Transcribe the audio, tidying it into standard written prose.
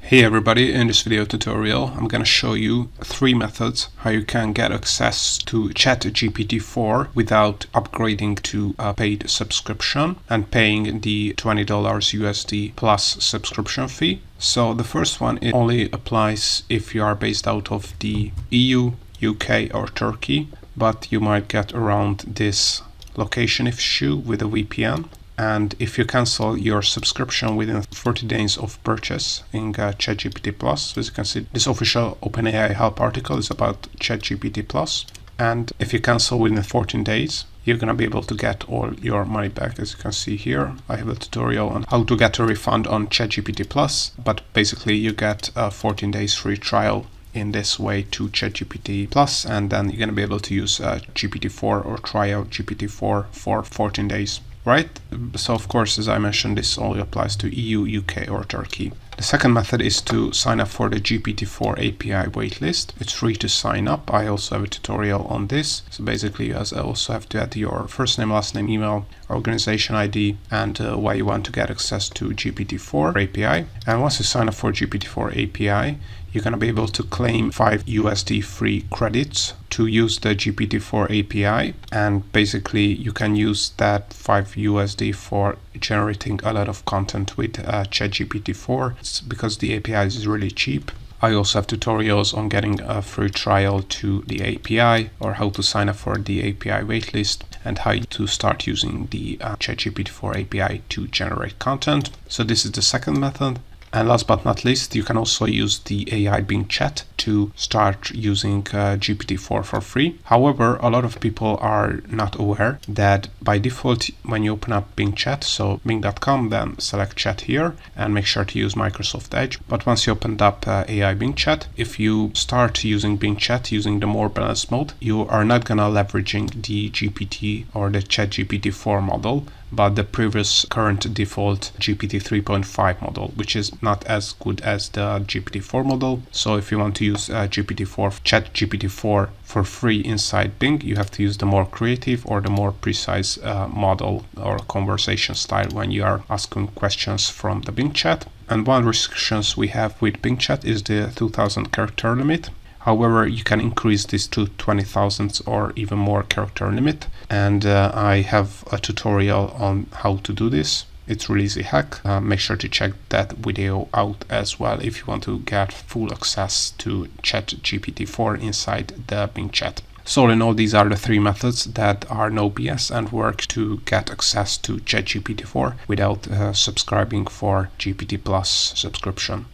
Hey everybody, in this video tutorial I'm going to show you 3 methods how you can get access to ChatGPT 4 without upgrading to a paid subscription and paying the $20 USD plus subscription fee. So the first one, it only applies if you are based out of the EU, UK or Turkey, but you might get around this location issue with a VPN. And if you cancel your subscription within 40 days of purchase in ChatGPT Plus, as you can see, this official OpenAI help article is about ChatGPT Plus. And if you cancel within 14 days, you're going to be able to get all your money back. As you can see here, I have a tutorial on how to get a refund on ChatGPT Plus, but basically you get a 14 days free trial in this way to ChatGPT Plus, and then you're going to be able to use GPT-4 or try out GPT-4 for 14 days. Right? So of course, as I mentioned, this only applies to EU, UK or Turkey. The second method is to sign up for the GPT-4 API waitlist. It's free to sign up. I also have a tutorial on this. So basically, you also have to add your first name, last name, email, organization ID, and why you want to get access to GPT-4 API. And once you sign up for GPT-4 API, you're going to be able to claim 5 USD free credits to use the GPT-4 API, and basically you can use that 5 USD for generating a lot of content with ChatGPT-4. It's because the API is really cheap. I also have tutorials on getting a free trial to the API, or how to sign up for the API waitlist, and how to start using the ChatGPT-4 API to generate content. So this is the second method. And last but not least, you can also use the AI Bing Chat to start using GPT-4 for free. However, a lot of people are not aware that by default, when you open up Bing Chat, so bing.com, then select chat here and make sure to use Microsoft Edge. But once you opened up AI Bing Chat, if you start using Bing Chat using the more balanced mode, you are not gonna leveraging the GPT or the ChatGPT-4 model, but the previous current default GPT 3.5 model, which is not as good as the GPT-4 model. So if you want to use GPT-4, ChatGPT-4 for free inside Bing, you have to use the more creative or the more precise model or conversation style when you are asking questions from the Bing Chat. And one restrictions we have with Bing Chat is the 2000 character limit. However, you can increase this to 20,000 or even more character limit. And I have a tutorial on how to do this. It's really easy hack. Make sure to check that video out as well if you want to get full access to ChatGPT-4 inside the Bing Chat. So all in all, these are the 3 methods that are no BS and work to get access to ChatGPT-4 without subscribing for GPT Plus subscription.